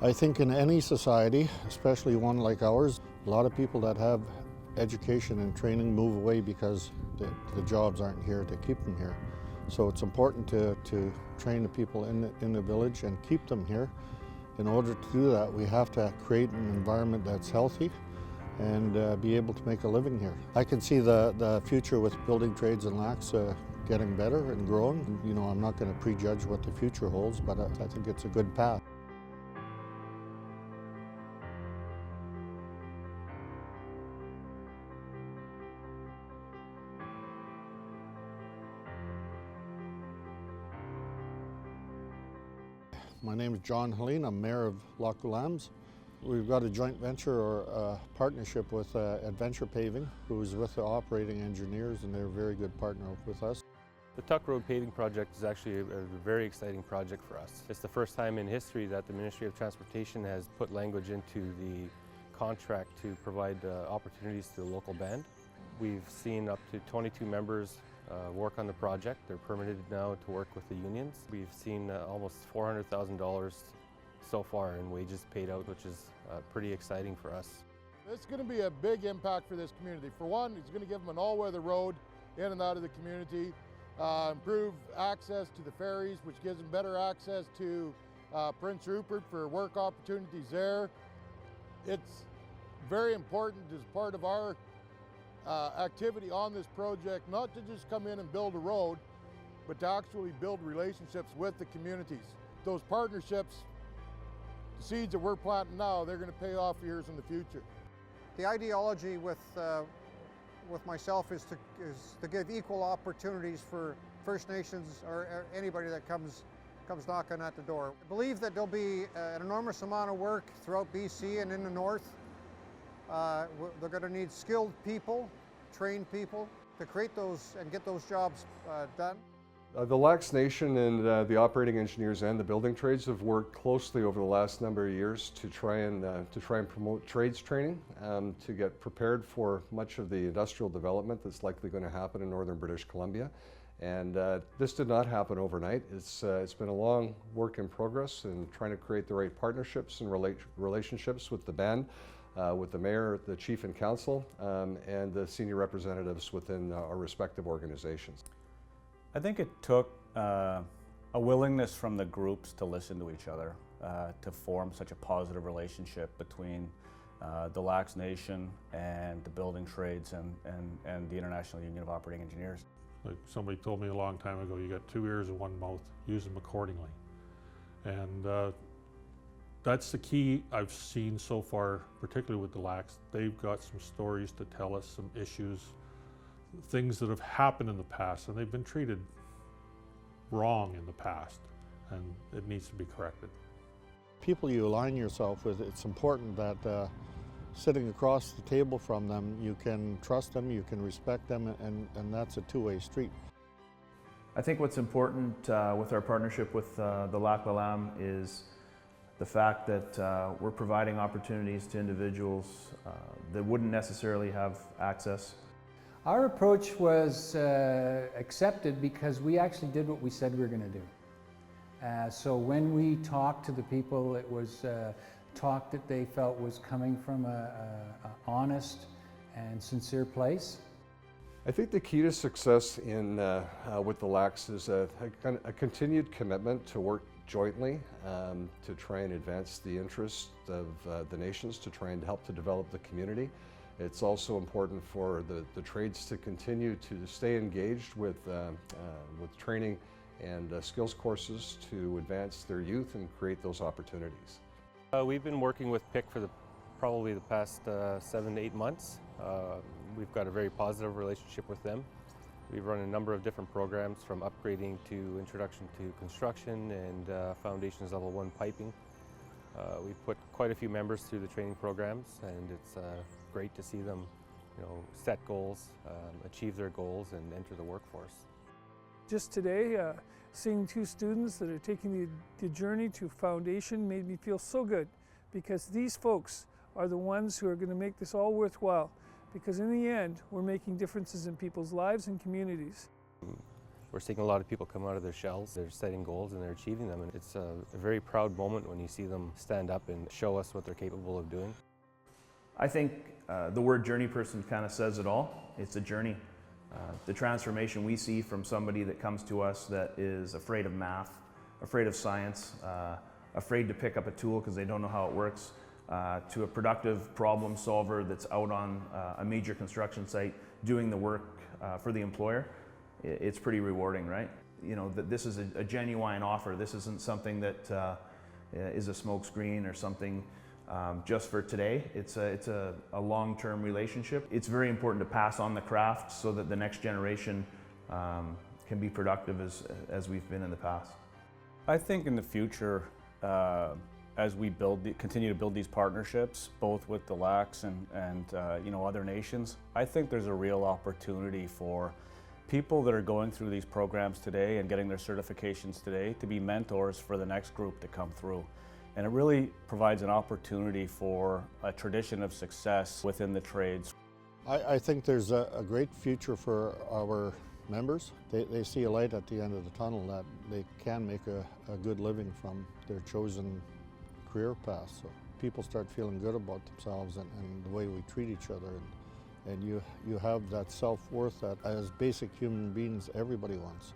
I think in any society, especially one like ours, a lot of people that have education and training move away because the jobs aren't here to keep them here. So it's important to train the people in the village and keep them here. In order to do that, we have to create an environment that's healthy and be able to make a living here. I can see the future with building trades and lacs getting better and growing. You know, I'm not going to prejudge what the future holds, but I think it's a good path. My name is John Helene. I'm Mayor of Lac aux Lambs. We've got a joint venture or a partnership with Adventure Paving, who's with the operating engineers, and they're a very good partner with us. The Tuck Road paving project is actually a very exciting project for us. It's the first time in history that the Ministry of Transportation has put language into the contract to provide opportunities to the local band. We've seen up to 22 members work on the project. They're permitted now to work with the unions. We've seen almost $400,000 so far in wages paid out, which is pretty exciting for us. It's going to be a big impact for this community. For one, it's going to give them an all-weather road in and out of the community, improve access to the ferries, which gives them better access to Prince Rupert for work opportunities there. It's very important as part of our activity on this project, not to just come in and build a road, but to actually build relationships with the communities. Those partnerships, the seeds that we're planting now, they're going to pay off years in the future. The ideology with myself is to give equal opportunities for First Nations or anybody that comes knocking at the door. I believe that there'll be an enormous amount of work throughout BC and in the north. They're going to need skilled people, trained people to create those and get those jobs done. The Lacs Nation and the operating engineers and the building trades have worked closely over the last number of years to try and promote trades training, to get prepared for much of the industrial development that's likely going to happen in northern British Columbia. And this did not happen overnight. It's been a long work in progress in trying to create the right partnerships and relationships with the band, with the mayor, the chief and council, and the senior representatives within our respective organizations. I think it took a willingness from the groups to listen to each other, to form such a positive relationship between the Lacs Nation and the building trades and the International Union of Operating Engineers. Like somebody told me a long time ago, you got 2 ears and 1 mouth, use them accordingly. And that's the key I've seen so far, particularly with the Lacs. They've got some stories to tell us, some issues, things that have happened in the past, and they've been treated wrong in the past, and it needs to be corrected. People you align yourself with, it's important that sitting across the table from them, you can trust them, you can respect them, and that's a two-way street. I think what's important with our partnership with the Lac aux Lambs is the fact that we're providing opportunities to individuals that wouldn't necessarily have access. Our approach was accepted because we actually did what we said we were going to do. So when we talked to the people, it was talk that they felt was coming from an honest and sincere place. I think the key to success with the Lacs is a continued commitment to work jointly to try and advance the interests of the nations, to try and help to develop the community. It's also important for the trades to continue to stay engaged with training and skills courses to advance their youth and create those opportunities. We've been working with PIC for probably the past 7 to 8 months. We've got a very positive relationship with them. We've run a number of different programs, from upgrading to introduction to construction and foundations level 1 piping. We've put quite a few members through the training programs, and it's great to see them, set goals, achieve their goals, and enter the workforce. Just today, seeing 2 students that are taking the journey to foundation made me feel so good, because these folks are the ones who are going to make this all worthwhile, because in the end, we're making differences in people's lives and communities. We're seeing a lot of people come out of their shells. They're setting goals and they're achieving them, and it's a very proud moment when you see them stand up and show us what they're capable of doing. I think the word journey person kind of says it all. It's a journey. The transformation we see from somebody that comes to us that is afraid of math, afraid of science, afraid to pick up a tool because they don't know how it works, to a productive problem solver that's out on a major construction site doing the work for the employer, it's pretty rewarding, right? You know, that this is a genuine offer. This isn't something that is a smokescreen or something just for today. It's a long-term relationship. It's very important to pass on the craft so that the next generation can be productive as we've been in the past. I think in the future, as we continue to build these partnerships, both with the Lacs and you know, other nations, I think there's a real opportunity for people that are going through these programs today and getting their certifications today to be mentors for the next group to come through. And it really provides an opportunity for a tradition of success within the trades. I think there's a great future for our members. They see a light at the end of the tunnel that they can make a good living from their chosen career path. So people start feeling good about themselves and the way we treat each other. And you have that self-worth that as basic human beings everybody wants.